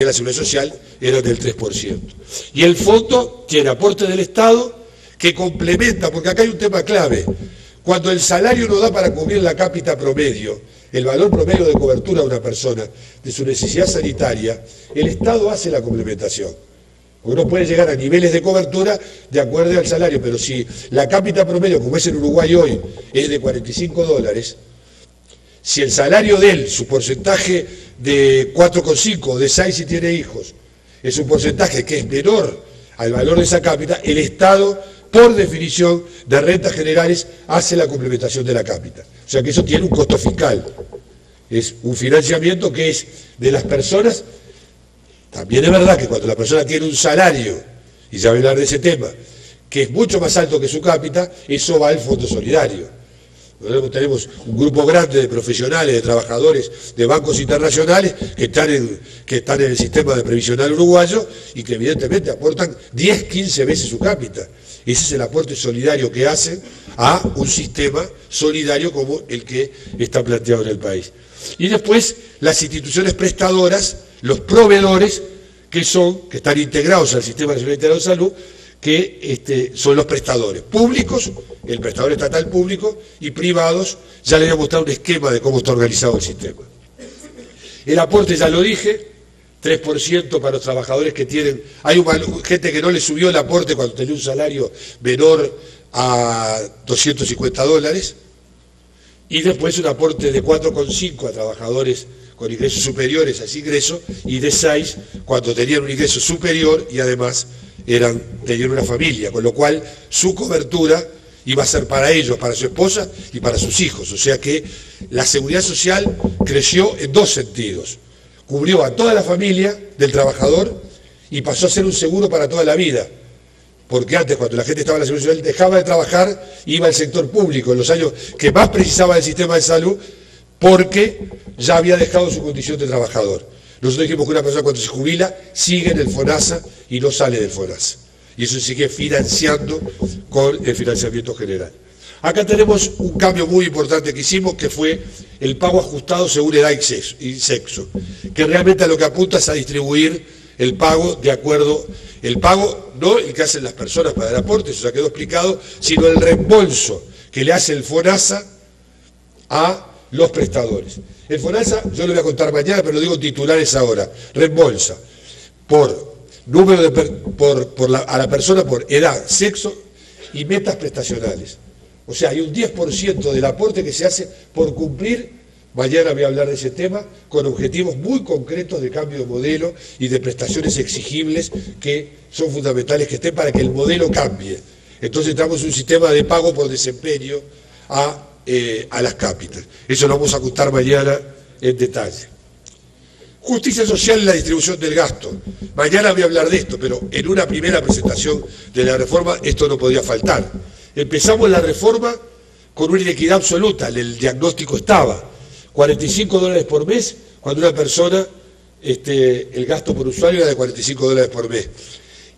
de la Seguridad Social eran del 3%. Y el fondo tiene aporte del Estado que complementa, porque acá hay un tema clave. Cuando el salario no da para cubrir la cápita promedio, el valor promedio de cobertura de una persona, de su necesidad sanitaria, el Estado hace la complementación. Porque uno puede llegar a niveles de cobertura de acuerdo al salario, pero si la cápita promedio, como es en Uruguay hoy, es de $45, si el salario de él, su porcentaje de 4,5, de 6 si tiene hijos, es un porcentaje que es menor al valor de esa cápita, el Estado, por definición de rentas generales, hace la complementación de la cápita. O sea que eso tiene un costo fiscal. Es un financiamiento que es de las personas. También es verdad que cuando la persona tiene un salario, y ya voy a hablar de ese tema, que es mucho más alto que su cápita, eso va al Fondo Solidario. Nosotros tenemos un grupo grande de profesionales, de trabajadores de bancos internacionales que están en el sistema de previsional uruguayo y que evidentemente aportan 10, 15 veces su cápita. Ese es el aporte solidario que hacen a un sistema solidario como el que está planteado en el país. Y después las instituciones prestadoras, los proveedores que están integrados al sistema nacional integrado de salud, que son los prestadores públicos, el prestador estatal público, y privados. Ya les voy a mostrar un esquema de cómo está organizado el sistema. El aporte ya lo dije, 3% para los trabajadores que tienen. Hay gente que no le subió el aporte cuando tenía un salario menor a $250, y después un aporte de 4,5 a trabajadores con ingresos superiores a ese ingreso, y de 6 cuando tenían un ingreso superior y además tenían una familia, con lo cual su cobertura iba a ser para ellos, para su esposa y para sus hijos. O sea que la seguridad social creció en dos sentidos. Cubrió a toda la familia del trabajador y pasó a ser un seguro para toda la vida. Porque antes, cuando la gente estaba en la seguridad social, dejaba de trabajar, iba al sector público en los años que más precisaba del sistema de salud, porque ya había dejado su condición de trabajador. Nosotros dijimos que una persona cuando se jubila sigue en el FONASA y no sale del FONASA. Y eso se sigue financiando con el financiamiento general. Acá tenemos un cambio muy importante que hicimos, que fue el pago ajustado según edad y sexo, que realmente a lo que apunta es a distribuir el pago de acuerdo, el pago no el que hacen las personas para el aporte, eso ya quedó explicado, sino el reembolso que le hace el FONASA a los prestadores. El FONASA, yo lo voy a contar mañana, pero lo digo titulares ahora, reembolsa por número a la persona por edad, sexo y metas prestacionales. O sea, hay un 10% del aporte que se hace por cumplir, mañana voy a hablar de ese tema, con objetivos muy concretos de cambio de modelo y de prestaciones exigibles que son fundamentales que estén para que el modelo cambie. Entonces tenemos un sistema de pago por desempeño a las cápitas. Eso lo vamos a contar mañana en detalle. Justicia social y la distribución del gasto. Mañana voy a hablar de esto, pero en una primera presentación de la reforma esto no podía faltar. Empezamos la reforma con una inequidad absoluta, el diagnóstico estaba, $45 por mes, cuando una persona, el gasto por usuario era de $45 por mes.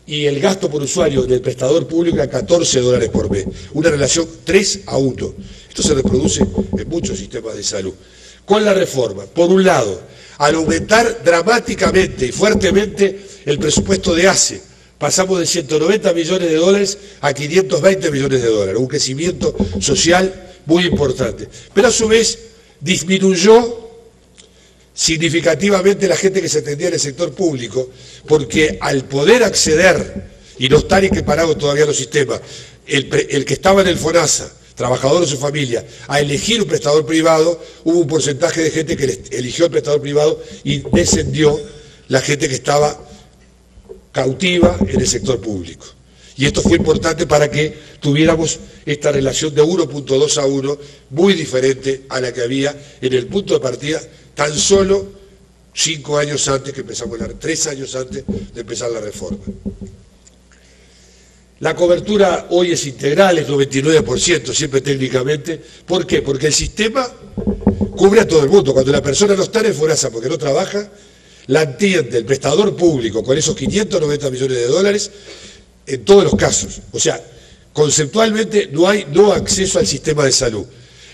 Y el gasto por usuario del prestador público era $14 por mes, una relación 3:1. Esto se reproduce en muchos sistemas de salud. Con la reforma, por un lado, al aumentar dramáticamente y fuertemente el presupuesto de ACE, pasamos de $190 millones a $520 millones, un crecimiento social muy importante. Pero a su vez disminuyó significativamente la gente que se atendía en el sector público, porque al poder acceder y no estar equiparados todavía los sistemas, el que estaba en el FONASA, trabajador o su familia, a elegir un prestador privado, hubo un porcentaje de gente que eligió el prestador privado y descendió la gente que estaba cautiva en el sector público. Y esto fue importante para que tuviéramos esta relación de 1.2:1, muy diferente a la que había en el punto de partida tan solo 5 años antes que empezamos, 3 años antes de empezar la reforma. La cobertura hoy es integral, es 99%, siempre técnicamente. ¿Por qué? Porque el sistema cubre a todo el mundo. Cuando la persona no está en el FONASA porque no trabaja, la entiende el prestador público con esos $590 millones en todos los casos. O sea, conceptualmente no hay acceso al sistema de salud.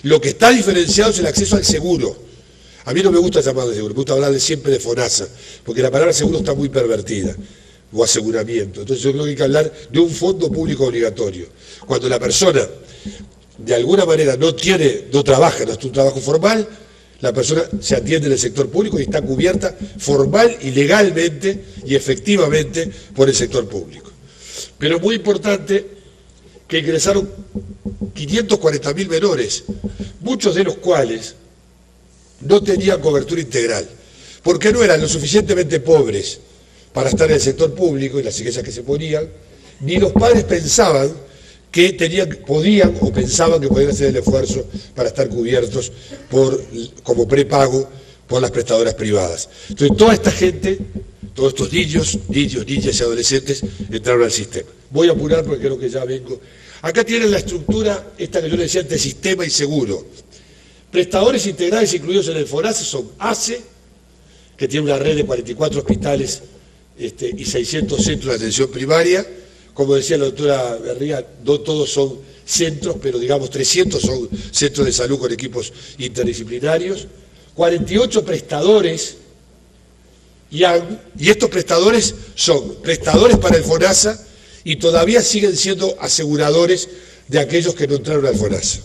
Lo que está diferenciado es el acceso al seguro. A mí no me gusta llamarlo de seguro, me gusta hablar siempre de FONASA, porque la palabra seguro está muy pervertida, o aseguramiento. Entonces yo creo que hay que hablar de un fondo público obligatorio. Cuando la persona, de alguna manera, no trabaja, no es un trabajo formal, la persona se atiende en el sector público y está cubierta formal y legalmente y efectivamente por el sector público. Pero es muy importante que ingresaron 540.000 menores, muchos de los cuales no tenían cobertura integral, porque no eran lo suficientemente pobres para estar en el sector público y las iglesias que se ponían, ni los padres pensaban que podían o pensaban que podían hacer el esfuerzo para estar cubiertos como prepago por las prestadoras privadas. Entonces toda esta gente, todos estos niños, niñas y adolescentes entraron al sistema. Voy a apurar porque creo que ya vengo. Acá tienen la estructura, esta que yo les decía antes, sistema y seguro. Prestadores integrales incluidos en el FONASA son ACE, que tiene una red de 44 hospitales y 600 centros de atención primaria. Como decía la doctora Berría, no todos son centros, pero digamos 300 son centros de salud con equipos interdisciplinarios. 48 prestadores, y estos prestadores son prestadores para el FONASA y todavía siguen siendo aseguradores de aquellos que no entraron al FONASA.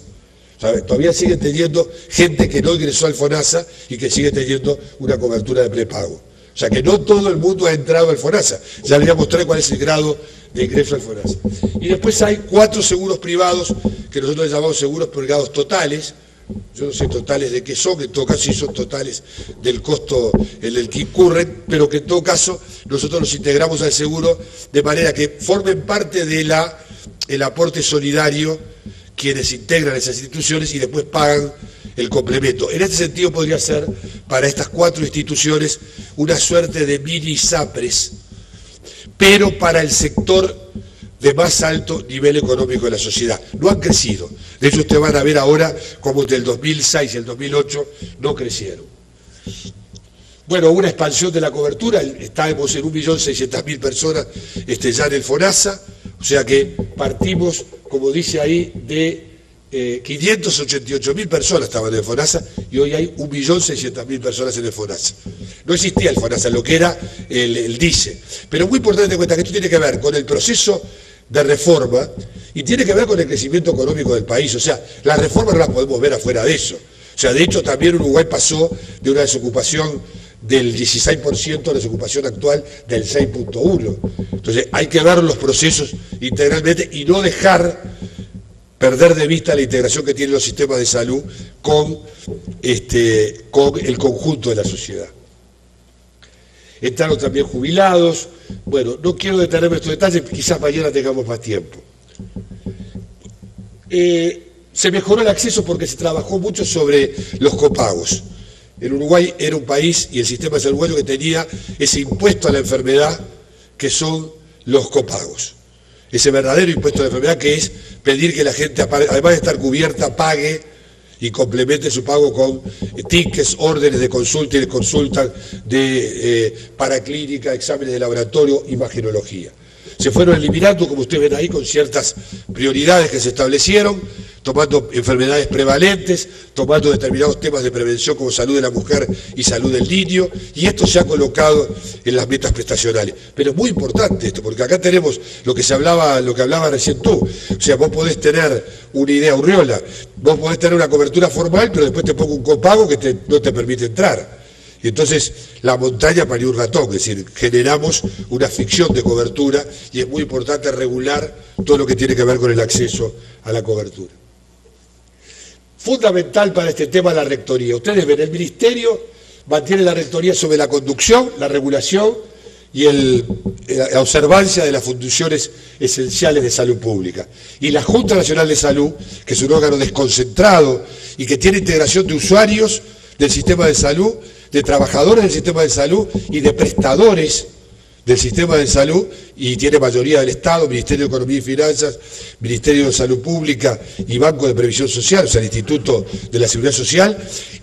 ¿Sabe? Todavía siguen teniendo gente que no ingresó al FONASA y que sigue teniendo una cobertura de prepago. O sea que no todo el mundo ha entrado al FONASA. Ya les voy a mostrar cuál es el grado de ingreso al FONASA. Y después hay 4 seguros privados que nosotros les llamamos seguros privados totales. Yo no sé totales de qué son, en todo caso sí son totales del costo en el que incurren, pero que en todo caso nosotros los integramos al seguro de manera que formen parte de el aporte solidario quienes integran esas instituciones y después pagan el complemento. En este sentido podría ser para estas 4 instituciones una suerte de mini SAPRES, pero para el sector de más alto nivel económico de la sociedad. No han crecido. De hecho, ustedes van a ver ahora cómo del 2006 y el 2008 no crecieron. Bueno, una expansión de la cobertura, estábamos en 1.600.000 personas ya en el FONASA, o sea que partimos, como dice ahí, de 588.000 personas estaban en el FONASA y hoy hay 1.600.000 personas en el FONASA. No existía el FONASA, lo que era el DICE. Pero es muy importante tener en cuenta que esto tiene que ver con el proceso de reforma y tiene que ver con el crecimiento económico del país. O sea, las reformas no las podemos ver afuera de eso. O sea, de hecho también Uruguay pasó de una desocupación del 16% a la desocupación actual del 6.1%. Entonces hay que ver los procesos integralmente y no perder de vista la integración que tienen los sistemas de salud con el conjunto de la sociedad. Entraron también jubilados. Bueno, no quiero detenerme en estos detalles, quizás mañana tengamos más tiempo. Se mejoró el acceso porque se trabajó mucho sobre los copagos. El Uruguay era un país y el sistema de salud uruguayo que tenía ese impuesto a la enfermedad que son los copagos. Ese verdadero impuesto a la enfermedad que es pedir que la gente, además de estar cubierta, pague y complemente su pago con tickets, órdenes de consulta y de consulta, de paraclínica, exámenes de laboratorio, imagenología. Se fueron eliminando, como ustedes ven ahí, con ciertas prioridades que se establecieron, tomando enfermedades prevalentes, tomando determinados temas de prevención como salud de la mujer y salud del niño, y esto se ha colocado en las metas prestacionales. Pero es muy importante esto, porque acá tenemos lo que hablaba recién tú. O sea, vos podés tener una idea, Urriola, vos podés tener una cobertura formal, pero después te pongo un copago que no te permite entrar. Y entonces la montaña parió un ratón, es decir, generamos una ficción de cobertura y es muy importante regular todo lo que tiene que ver con el acceso a la cobertura. Fundamental para este tema la rectoría. Ustedes ven, el Ministerio mantiene la rectoría sobre la conducción, la regulación y la observancia de las funciones esenciales de salud pública. Y la Junta Nacional de Salud, que es un órgano desconcentrado y que tiene integración de usuarios del sistema de salud, de trabajadores del sistema de salud y de prestadores del sistema de salud, y tiene mayoría del Estado, Ministerio de Economía y Finanzas, Ministerio de Salud Pública y Banco de Previsión Social, o sea, el Instituto de la Seguridad Social.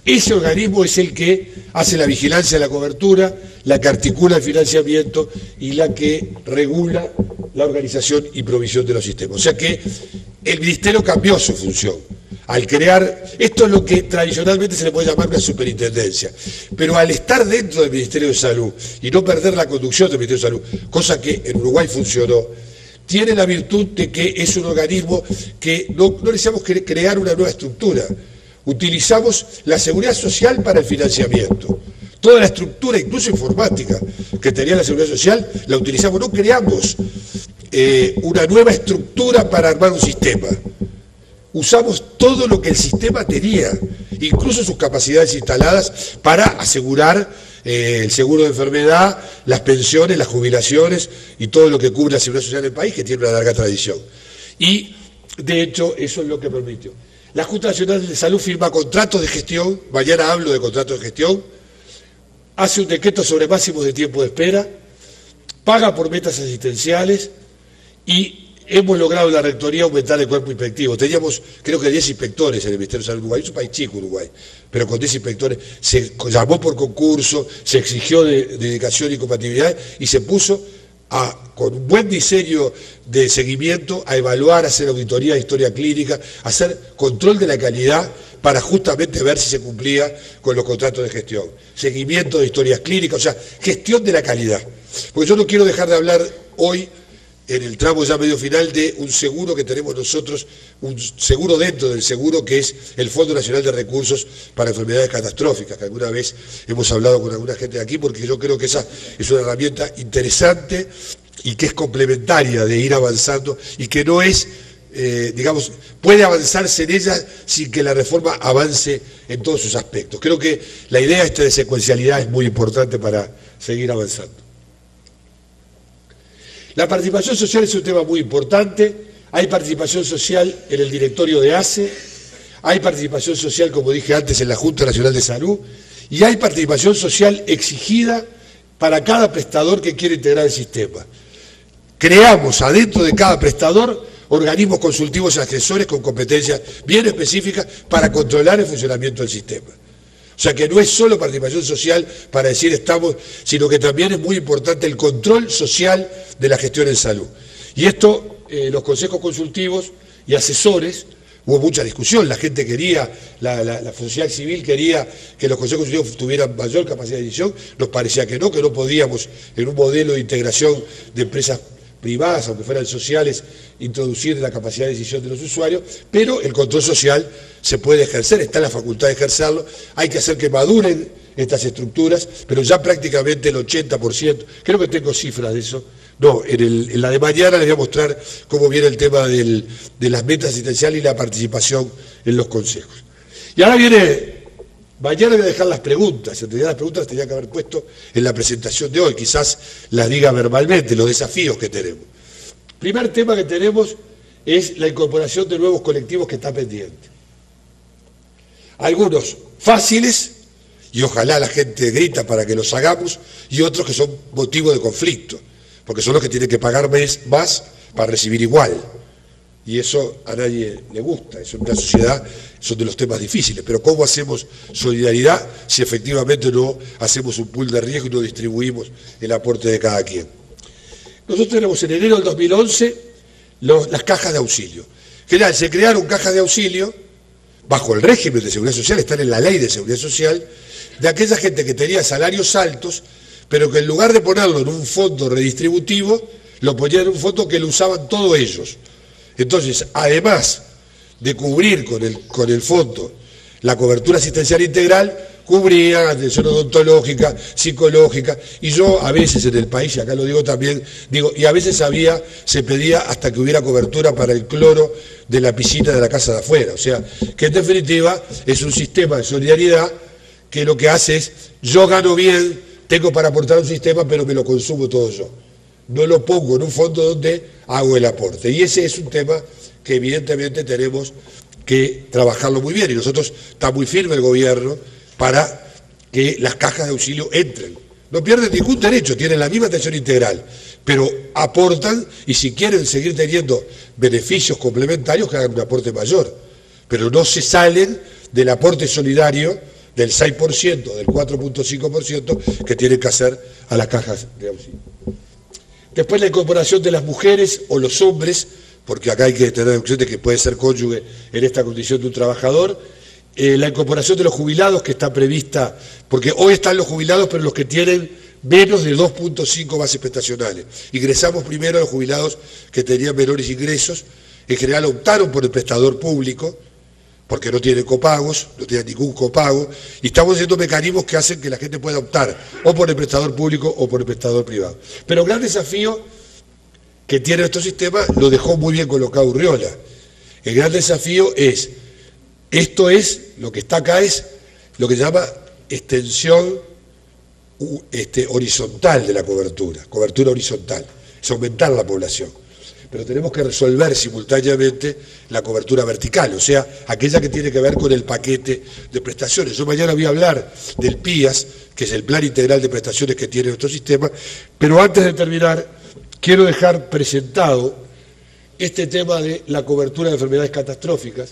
Ese organismo es el que hace la vigilancia de la cobertura, la que articula el financiamiento y la que regula la organización y provisión de los sistemas. O sea que el Ministerio cambió su función. Al crear, esto es lo que tradicionalmente se le puede llamar una superintendencia, pero al estar dentro del Ministerio de Salud y no perder la conducción del Ministerio de Salud, cosa que en Uruguay funcionó, tiene la virtud de que es un organismo que no necesitamos crear una nueva estructura, utilizamos la seguridad social para el financiamiento. Toda la estructura, incluso informática, que tenía la seguridad social, la utilizamos, no creamos una nueva estructura para armar un sistema. Usamos todo lo que el sistema tenía, incluso sus capacidades instaladas para asegurar el seguro de enfermedad, las pensiones, las jubilaciones y todo lo que cubre la seguridad social del país, que tiene una larga tradición. Y, de hecho, eso es lo que permitió. La Junta Nacional de Salud firma contratos de gestión, mañana hablo de contratos de gestión, hace un decreto sobre máximos de tiempo de espera, paga por metas asistenciales y hemos logrado en la Rectoría aumentar el cuerpo inspectivo. Teníamos, creo que 10 inspectores en el Ministerio de Salud de Uruguay, es un país chico Uruguay, pero con 10 inspectores, se llamó por concurso, se exigió dedicación y compatibilidad y se puso con un buen diseño de seguimiento a evaluar, a hacer auditoría de historia clínica, a hacer control de la calidad para justamente ver si se cumplía con los contratos de gestión. Seguimiento de historias clínicas, o sea, gestión de la calidad. Porque yo no quiero dejar de hablar hoy, en el tramo ya medio final, de un seguro que tenemos nosotros, un seguro dentro del seguro que es el Fondo Nacional de Recursos para Enfermedades Catastróficas, que alguna vez hemos hablado con alguna gente de aquí, porque yo creo que esa es una herramienta interesante y que es complementaria de ir avanzando y que no es, digamos, puede avanzarse en ella sin que la reforma avance en todos sus aspectos. Creo que la idea esta de secuencialidad es muy importante para seguir avanzando. La participación social es un tema muy importante. Hay participación social en el directorio de ACE, hay participación social, como dije antes, en la Junta Nacional de Salud, y hay participación social exigida para cada prestador que quiere integrar el sistema. Creamos adentro de cada prestador organismos consultivos y asesores con competencias bien específicas para controlar el funcionamiento del sistema. O sea que no es solo participación social para decir estamos, sino que también es muy importante el control social de la gestión en salud. Y esto, los consejos consultivos y asesores, hubo mucha discusión, la gente quería, la sociedad civil quería que los consejos consultivos tuvieran mayor capacidad de decisión, nos parecía que no podíamos en un modelo de integración de empresas privadas, aunque fueran sociales, introducir la capacidad de decisión de los usuarios, pero el control social se puede ejercer, está en la facultad de ejercerlo, hay que hacer que maduren estas estructuras, pero ya prácticamente el 80%, creo que tengo cifras de eso, no, en la de mañana les voy a mostrar cómo viene el tema de las metas asistenciales y la participación en los consejos. Y ahora mañana voy a dejar las preguntas, en realidad las preguntas las tenía que haber puesto en la presentación de hoy, quizás las diga verbalmente, los desafíos que tenemos. Primer tema que tenemos es la incorporación de nuevos colectivos que está pendiente. Algunos fáciles, y ojalá la gente grita para que los hagamos, y otros que son motivo de conflicto, porque son los que tienen que pagar más para recibir igual. Y eso a nadie le gusta, eso en una sociedad son de los temas difíciles, pero ¿cómo hacemos solidaridad si efectivamente no hacemos un pool de riesgo y no distribuimos el aporte de cada quien? Nosotros tenemos en enero del 2011 las cajas de auxilio. General, se crearon cajas de auxilio bajo el régimen de seguridad social, están en la ley de seguridad social, de aquella gente que tenía salarios altos, pero que en lugar de ponerlo en un fondo redistributivo, lo ponían en un fondo que lo usaban todos ellos. Entonces, además de cubrir con el fondo la cobertura asistencial integral, cubrían atención odontológica, psicológica, y yo a veces en el país, y acá lo digo también, y a veces se pedía hasta que hubiera cobertura para el cloro de la piscina de la casa de afuera. O sea, que en definitiva es un sistema de solidaridad que lo que hace es, yo gano bien, tengo para aportar un sistema, pero me lo consumo todo yo. No lo pongo en un fondo donde hago el aporte. Y ese es un tema que evidentemente tenemos que trabajarlo muy bien. Y nosotros está muy firme el gobierno para que las cajas de auxilio entren. No pierden ningún derecho, tienen la misma atención integral, pero aportan y si quieren seguir teniendo beneficios complementarios, que hagan un aporte mayor. Pero no se salen del aporte solidario del 6%, del 4.5% que tienen que hacer a las cajas de auxilio. Después la incorporación de las mujeres o los hombres porque acá hay que tener en cuenta que puede ser cónyuge en esta condición de un trabajador. La incorporación de los jubilados que está prevista, porque hoy están los jubilados, pero los que tienen menos de 2.5 bases prestacionales. Ingresamos primero a los jubilados que tenían menores ingresos, en general optaron por el prestador público, porque no tienen copagos, no tienen ningún copago, y estamos haciendo mecanismos que hacen que la gente pueda optar o por el prestador público o por el prestador privado. Pero el gran desafío que tiene nuestro sistema lo dejó muy bien colocado Urriola. El gran desafío es, esto es, lo que está acá es lo que se llama extensión horizontal de la cobertura horizontal, es aumentar la población. Pero tenemos que resolver simultáneamente la cobertura vertical, o sea, aquella que tiene que ver con el paquete de prestaciones. Yo mañana voy a hablar del PIAS, que es el Plan Integral de Prestaciones que tiene nuestro sistema, pero antes de terminar, quiero dejar presentado este tema de la cobertura de enfermedades catastróficas,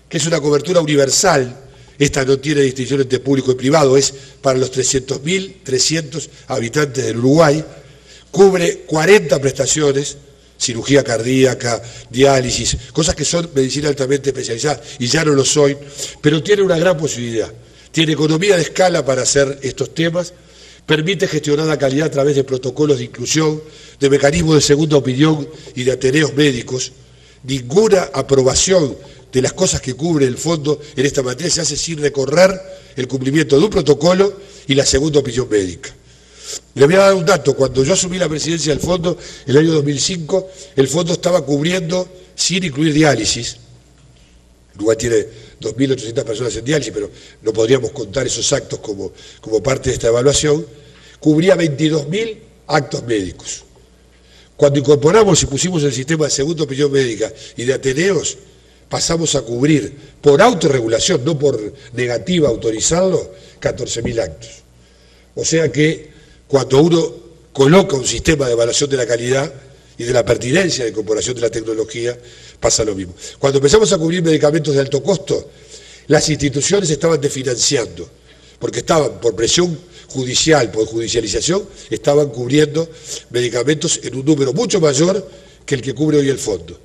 que es una cobertura universal. Esta no tiene distinción entre público y privado, es para los 300.300 habitantes del Uruguay, cubre 40 prestaciones, cirugía cardíaca, diálisis, cosas que son medicina altamente especializada y ya no lo son, pero tiene una gran posibilidad. Tiene economía de escala para hacer estos temas, permite gestionar la calidad a través de protocolos de inclusión, de mecanismos de segunda opinión y de ateneos médicos. Ninguna aprobación de las cosas que cubre el fondo en esta materia se hace sin recorrer el cumplimiento de un protocolo y la segunda opinión médica. Le voy a dar un dato: cuando yo asumí la presidencia del fondo, en el año 2005, el fondo estaba cubriendo, sin incluir diálisis, Uruguay tiene 2.800 personas en diálisis, pero no podríamos contar esos actos como parte de esta evaluación, cubría 22.000 actos médicos. Cuando incorporamos y pusimos el sistema de segunda opinión médica y de ateneos, pasamos a cubrir, por autorregulación, no por negativa autorizarlo, 14.000 actos. O sea que cuando uno coloca un sistema de evaluación de la calidad y de la pertinencia de incorporación de la tecnología, pasa lo mismo. Cuando empezamos a cubrir medicamentos de alto costo, las instituciones estaban desfinanciando, porque estaban por presión judicial, por judicialización, estaban cubriendo medicamentos en un número mucho mayor que el que cubre hoy el fondo,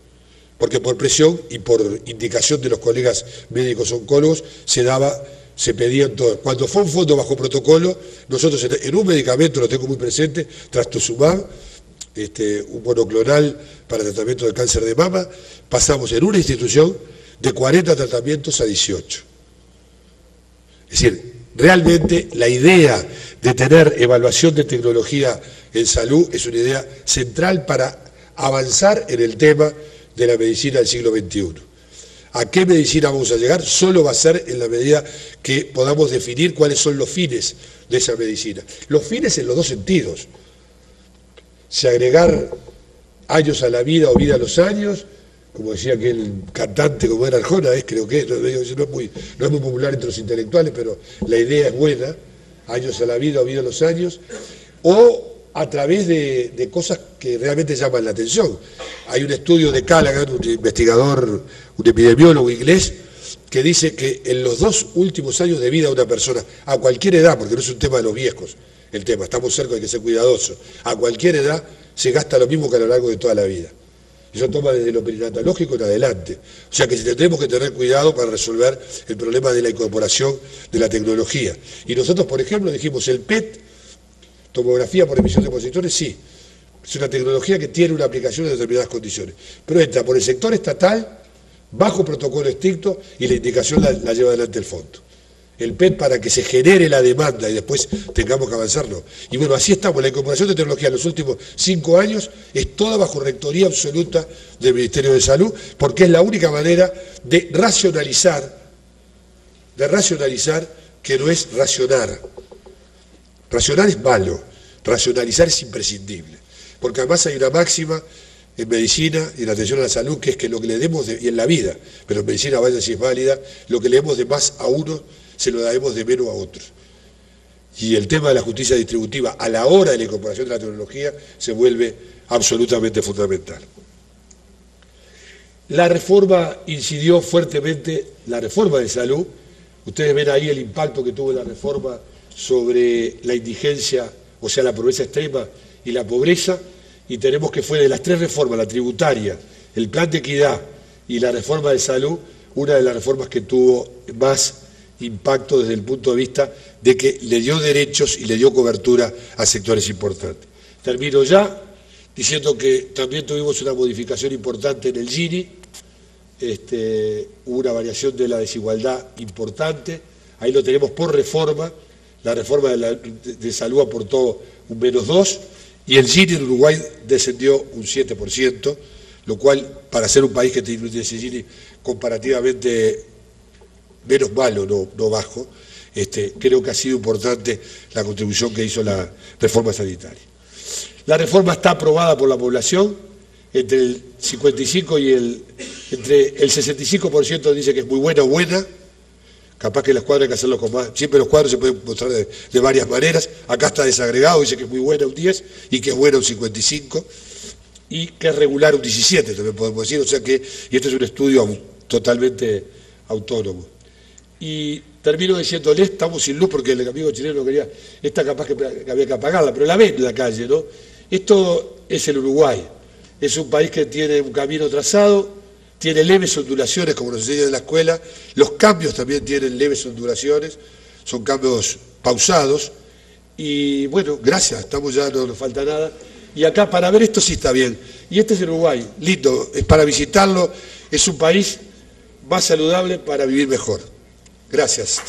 porque por presión y por indicación de los colegas médicos oncólogos se pedían todo. Cuando fue un fondo bajo protocolo, nosotros en un medicamento, lo tengo muy presente, trastuzumab, un monoclonal para tratamiento del cáncer de mama, pasamos en una institución de 40 tratamientos a 18. Es decir, realmente la idea de tener evaluación de tecnología en salud es una idea central para avanzar en el tema de la medicina del siglo XXI. ¿A qué medicina vamos a llegar? Solo va a ser en la medida que podamos definir cuáles son los fines de esa medicina. Los fines en los dos sentidos. Si agregar años a la vida o vida a los años, como decía aquel cantante como era Arjona, creo que no es muy popular entre los intelectuales, pero la idea es buena, años a la vida o vida a los años, o a través de cosas que realmente llaman la atención. Hay un estudio de Callaghan, un investigador, un epidemiólogo inglés, que dice que en los 2 últimos años de vida de una persona, a cualquier edad, porque no es un tema de los viejos, el tema, estamos cerca, hay que ser cuidadosos, a cualquier edad se gasta lo mismo que a lo largo de toda la vida. Eso toma desde lo perinatológico en adelante. O sea que tendremos que tener cuidado para resolver el problema de la incorporación de la tecnología. Y nosotros, por ejemplo, dijimos el PET, tomografía por emisión de positores, sí, es una tecnología que tiene una aplicación en determinadas condiciones, pero entra por el sector estatal, bajo protocolo estricto, y la indicación la lleva adelante el fondo. El PET para que se genere la demanda y después tengamos que avanzarlo. Y bueno, así estamos. La incorporación de tecnología en los últimos 5 años es toda bajo rectoría absoluta del Ministerio de Salud, porque es la única manera de racionalizar que no es racionar. Racionar es malo, racionalizar es imprescindible. Porque además hay una máxima en medicina y en atención a la salud, que es que lo que le demos, y en la vida, pero en medicina vaya si es válida, lo que le demos de más a uno, se lo daremos de menos a otros. Y el tema de la justicia distributiva a la hora de la incorporación de la tecnología se vuelve absolutamente fundamental. La reforma incidió fuertemente, la reforma de salud, ustedes ven ahí el impacto que tuvo la reforma sobre la indigencia, o sea, la pobreza extrema y la pobreza, y tenemos que fue de las 3 reformas, la tributaria, el plan de equidad y la reforma de salud, una de las reformas que tuvo más impacto desde el punto de vista de que le dio derechos y le dio cobertura a sectores importantes. Termino ya diciendo que también tuvimos una modificación importante en el Gini, hubo una variación de la desigualdad importante, ahí lo tenemos por reforma, la reforma de salud aportó un -2 y el Gini en Uruguay descendió un 7%, lo cual para ser un país que tiene ese Gini comparativamente menos malo, no bajo, creo que ha sido importante la contribución que hizo la reforma sanitaria. La reforma está aprobada por la población, entre el 55 y entre el 65% dice que es muy buena o buena, capaz que los cuadros hay que hacerlo con más, siempre los cuadros se pueden mostrar de varias maneras, acá está desagregado, dice que es muy buena un 10 y que es buena un 55 y que es regular un 17 también podemos decir, o sea que, y esto es un estudio totalmente autónomo. Y termino diciéndole, estamos sin luz porque el amigo chileno quería, esta capaz que había que apagarla, pero la ven en la calle, ¿no? Esto es el Uruguay, es un país que tiene un camino trazado, tiene leves ondulaciones, como nos enseña en la escuela, los cambios también tienen leves ondulaciones, son cambios pausados, y bueno, gracias, estamos ya, no nos falta nada, y acá para ver esto sí está bien, y este es el Uruguay, lindo, es para visitarlo, es un país más saludable para vivir mejor. Gracias.